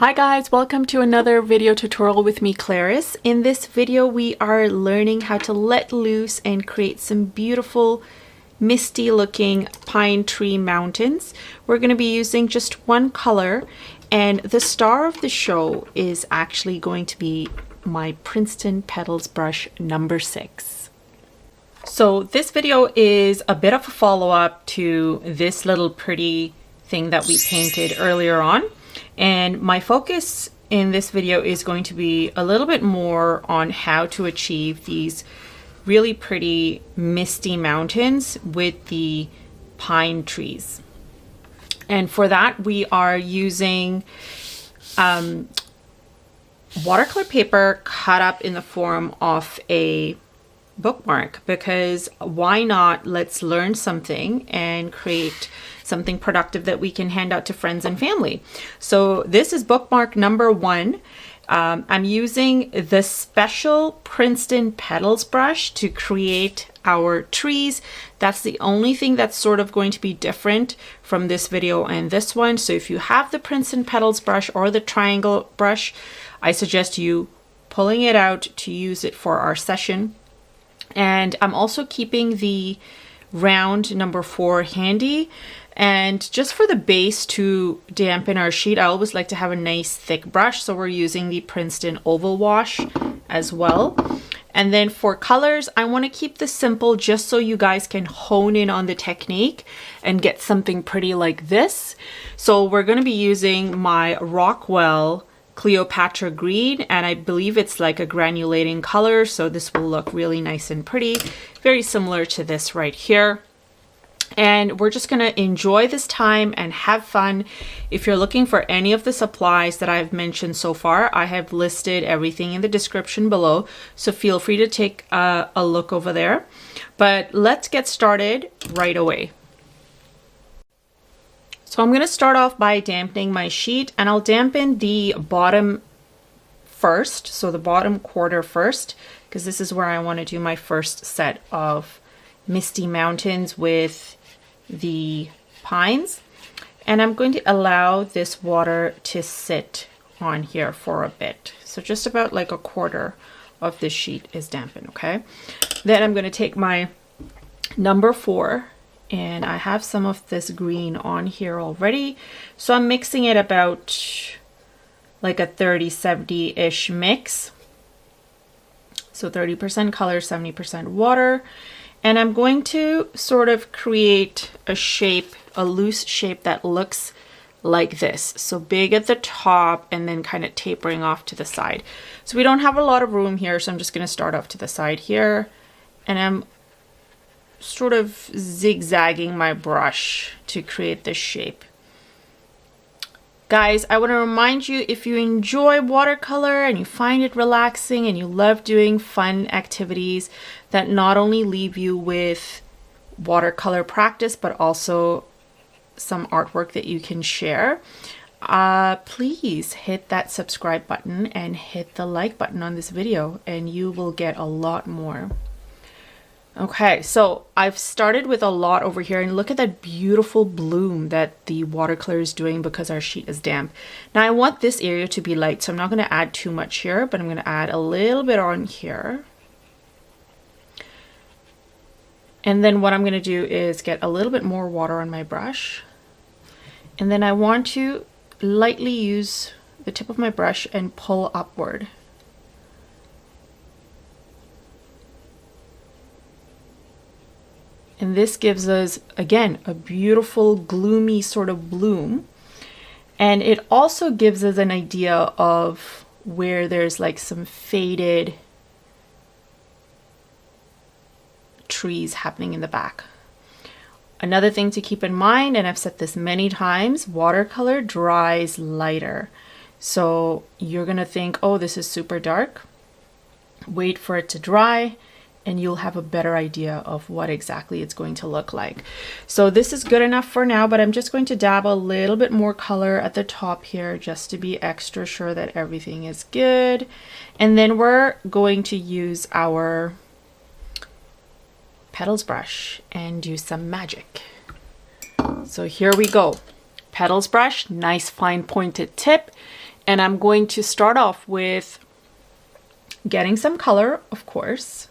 Hi guys, welcome to another video tutorial with me, Clarice. In this video, we are learning how to let loose and create some beautiful misty looking pine tree mountains. We're going to be using just one color, and the star of the show is actually going to be my Princeton Petals brush number 6. So this video is a bit of a follow-up to this little pretty thing that we painted earlier on. And my focus in this video is going to be a little bit more on how to achieve these really pretty misty mountains with the pine trees. And for that, we are using watercolor paper cut up in the form of a bookmark, because why not? Let's learn something and create something productive that we can hand out to friends and family. So this is bookmark number 1. I'm using the special Princeton Petals brush to create our trees. That's the only thing that's sort of going to be different from this video and this one. So if you have the Princeton Petals brush or the triangle brush, I suggest you pulling it out to use it for our session. And I'm also keeping the round number 4 handy. And just for the base to dampen our sheet, I always like to have a nice thick brush. So we're using the Princeton Oval Wash as well. And then for colors, I want to keep this simple just so you guys can hone in on the technique and get something pretty like this. So we're going to be using my Rockwell Cleopatra green, and I believe it's like a granulating color, so this will look really nice and pretty, very similar to this right here. And we're just going to enjoy this time and have fun. If you're looking for any of the supplies that I've mentioned so far, I have listed everything in the description below, so feel free to take a look over there. But let's get started right away. So I'm going to start off by dampening my sheet, and I'll dampen the bottom first, so the bottom quarter first, because this is where I want to do my first set of misty mountains with the pines. And I'm going to allow this water to sit on here for a bit. So just about like a quarter of this sheet is dampened, okay? Then I'm going to take my number 4, and I have some of this green on here already. So I'm mixing it about like a 30-70-ish mix. So 30% color, 70% water. And I'm going to sort of create a shape, a loose shape that looks like this. So big at the top and then kind of tapering off to the side. So we don't have a lot of room here, so I'm just going to start off to the side here. And I'm sort of zigzagging my brush to create this shape. Guys, I want to remind you, if you enjoy watercolor and you find it relaxing and you love doing fun activities that not only leave you with watercolor practice but also some artwork that you can share, please hit that subscribe button and hit the like button on this video, and you will get a lot more. Okay, so I've started with a lot over here, and look at that beautiful bloom that the watercolor is doing because our sheet is damp. Now I want this area to be light, so I'm not going to add too much here, but I'm going to add a little bit on here. And then what I'm going to do is get a little bit more water on my brush. And then I want to lightly use the tip of my brush and pull upward. And this gives us, again, a beautiful gloomy sort of bloom. And it also gives us an idea of where there's like some faded trees happening in the back. Another thing to keep in mind, and I've said this many times, watercolor dries lighter. So you're gonna think, oh, this is super dark. Wait for it to dry, and you'll have a better idea of what exactly it's going to look like. So this is good enough for now, but I'm just going to dab a little bit more color at the top here just to be extra sure that everything is good. And then we're going to use our petals brush and do some magic. So here we go. Petals brush, nice fine pointed tip. And I'm going to start off with getting some color, of course.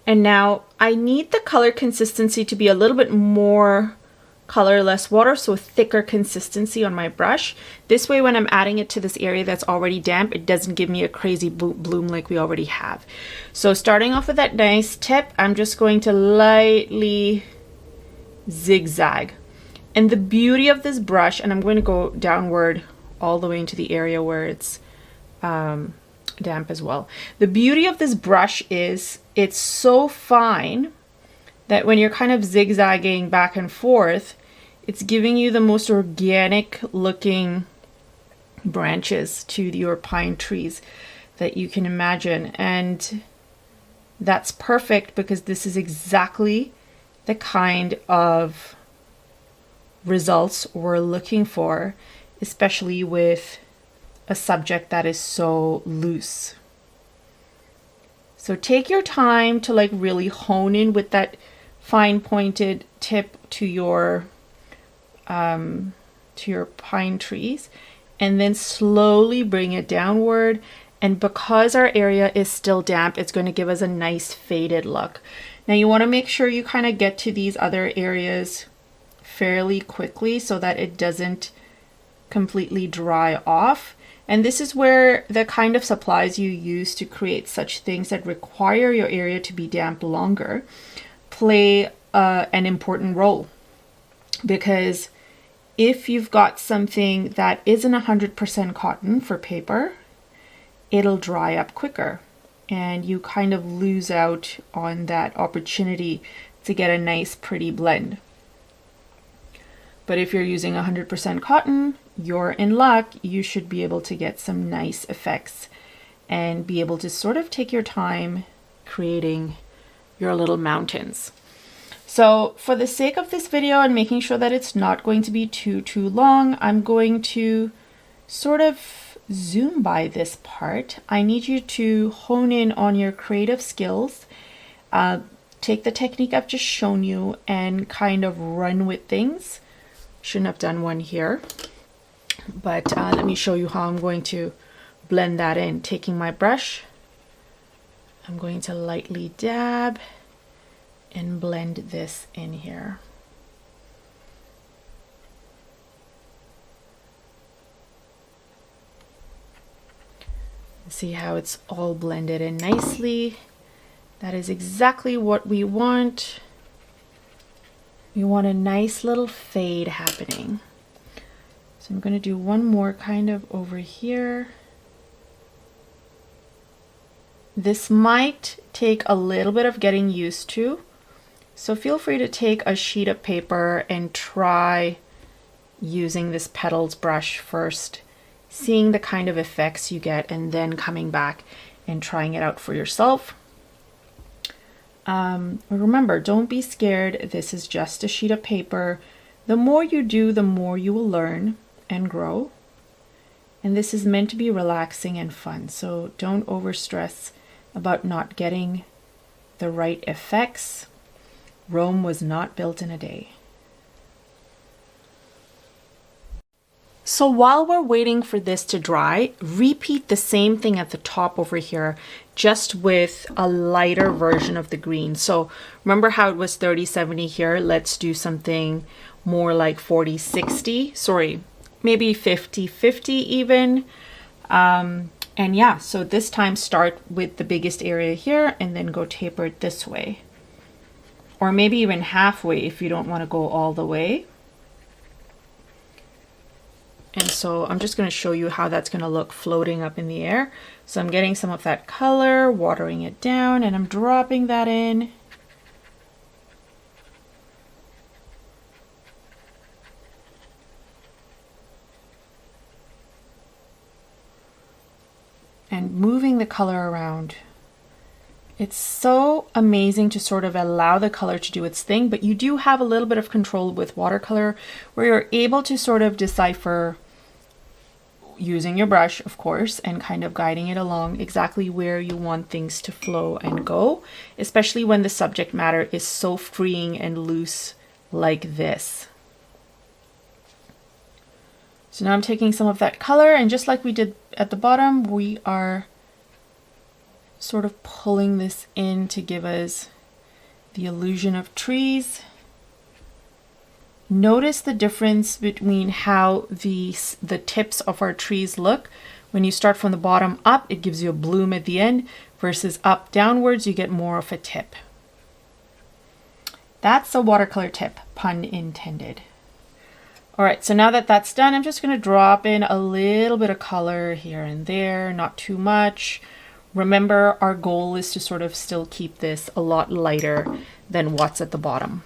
And now I need the color consistency to be a little bit more color, less water, so thicker consistency on my brush. This way, when I'm adding it to this area that's already damp, it doesn't give me a crazy bloom like we already have. So starting off with that nice tip, I'm just going to lightly zigzag. And the beauty of this brush, and I'm going to go downward all the way into the area where it's damp as well. The beauty of this brush is it's so fine that when you're kind of zigzagging back and forth, it's giving you the most organic looking branches to your pine trees that you can imagine. And that's perfect because this is exactly the kind of results we're looking for, especially with a subject that is so loose. So take your time to like really hone in with that fine pointed tip to your pine trees, and then slowly bring it downward. And because our area is still damp, it's going to give us a nice faded look. Now you want to make sure you kind of get to these other areas fairly quickly so that it doesn't completely dry off. And this is where the kind of supplies you use to create such things that require your area to be damp longer play an important role. Because if you've got something that isn't 100% cotton for paper, it'll dry up quicker and you kind of lose out on that opportunity to get a nice pretty blend. But if you're using 100% cotton, you're in luck. You should be able to get some nice effects and be able to sort of take your time creating your little mountains. So for the sake of this video and making sure that it's not going to be too long, I'm going to sort of zoom by this part. I need you to hone in on your creative skills. Take the technique I've just shown you and kind of run with things. Shouldn't have done one here, but let me show you how I'm going to blend that in. Taking my brush, I'm going to lightly dab and blend this in here. See how it's all blended in nicely. That is exactly what we want. We want a nice little fade happening. So I'm going to do one more kind of over here. This might take a little bit of getting used to. So feel free to take a sheet of paper and try using this Petals brush first, seeing the kind of effects you get, and then coming back and trying it out for yourself. Remember, don't be scared. This is just a sheet of paper. The more you do, the more you will learn and grow. And this is meant to be relaxing and fun. So don't overstress about not getting the right effects. Rome was not built in a day. So while we're waiting for this to dry, repeat the same thing at the top over here, just with a lighter version of the green. So remember how it was 30-70 here? Let's do something more like 40-60, sorry, maybe 50-50 even. And yeah, so this time start with the biggest area here and then go taper it this way. Or maybe even halfway if you don't want to go all the way. And so I'm just going to show you how that's going to look floating up in the air. So I'm getting some of that color, watering it down, and I'm dropping that in. And moving the color around. It's so amazing to sort of allow the color to do its thing, but you do have a little bit of control with watercolor where you're able to sort of decipher using your brush, of course, and kind of guiding it along exactly where you want things to flow and go, especially when the subject matter is so freeing and loose like this. So now I'm taking some of that color, and just like we did at the bottom, we are sort of pulling this in to give us the illusion of trees. Notice the difference between how the tips of our trees look. When you start from the bottom up, it gives you a bloom at the end, versus up downwards, you get more of a tip. That's a watercolor tip, pun intended. All right, so now that that's done, I'm just going to drop in a little bit of color here and there, not too much. Remember, our goal is to sort of still keep this a lot lighter than what's at the bottom.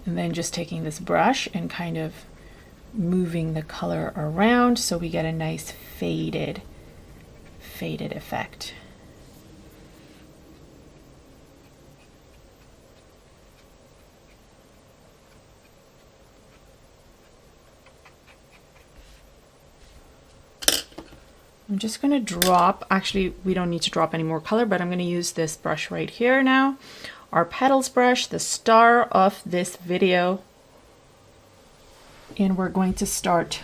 And then just taking this brush and kind of moving the color around so we get a nice faded effect. I'm just going to drop, actually we don't need to drop any more color, but I'm going to use this brush right here now. Our petals brush, the star of this video. And we're going to start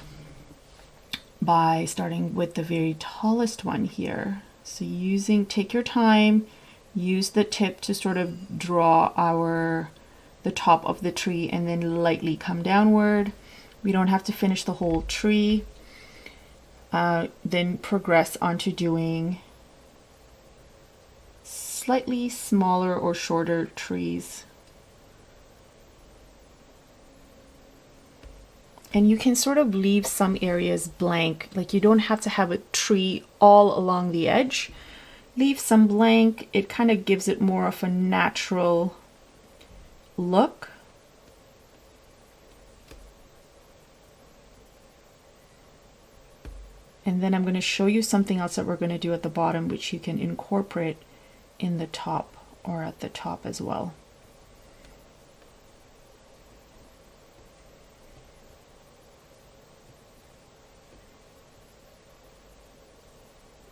by starting with the very tallest one here. So take your time, use the tip to sort of draw the top of the tree and then lightly come downward. We don't have to finish the whole tree. Then progress onto doing slightly smaller or shorter trees. And you can sort of leave some areas blank, like you don't have to have a tree all along the edge. Leave some blank, it kind of gives it more of a natural look. And then I'm going to show you something else that we're going to do at the bottom, which you can incorporate in the top or at the top as well.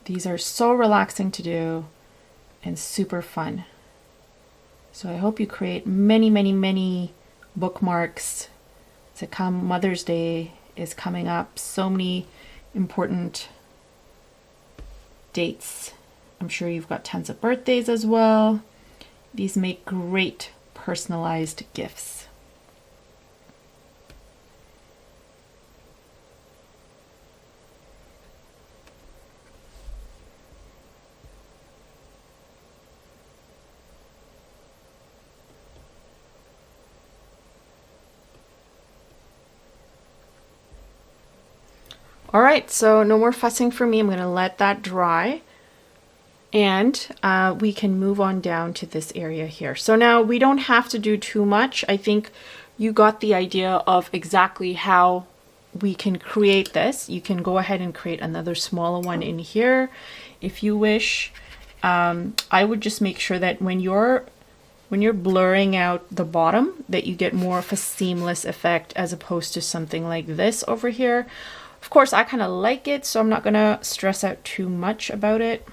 These are so relaxing to do and super fun. So I hope you create many, many, many bookmarks to come. Mother's Day is coming up. So many important dates. I'm sure you've got tons of birthdays as well. These make great personalized gifts. All right, so no more fussing for me. I'm going to let that dry, and we can move on down to this area here. So now we don't have to do too much. I think you got the idea of exactly how we can create this. You can go ahead and create another smaller one in here if you wish. I would just make sure that when you're blurring out the bottom, that you get more of a seamless effect as opposed to something like this over here. Of course, I kind of like it, so I'm not going to stress out too much about it.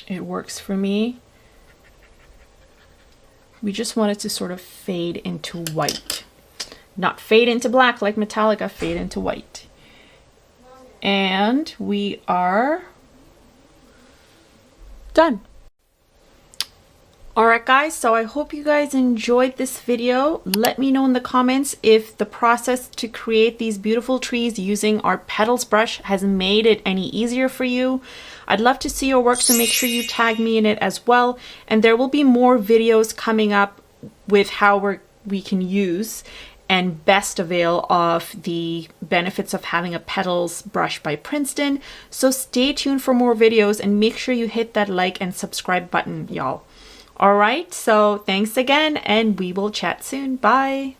It works for me. We just want it to sort of fade into white. Not fade into black like Metallica, fade into white. And we are done. Alright guys, so I hope you guys enjoyed this video. Let me know in the comments if the process to create these beautiful trees using our petals brush has made it any easier for you. I'd love to see your work, so make sure you tag me in it as well. And there will be more videos coming up with how we can use and best avail of the benefits of having a petals brush by Princeton. So stay tuned for more videos and make sure you hit that like and subscribe button, y'all. All right, so thanks again, and we will chat soon. Bye.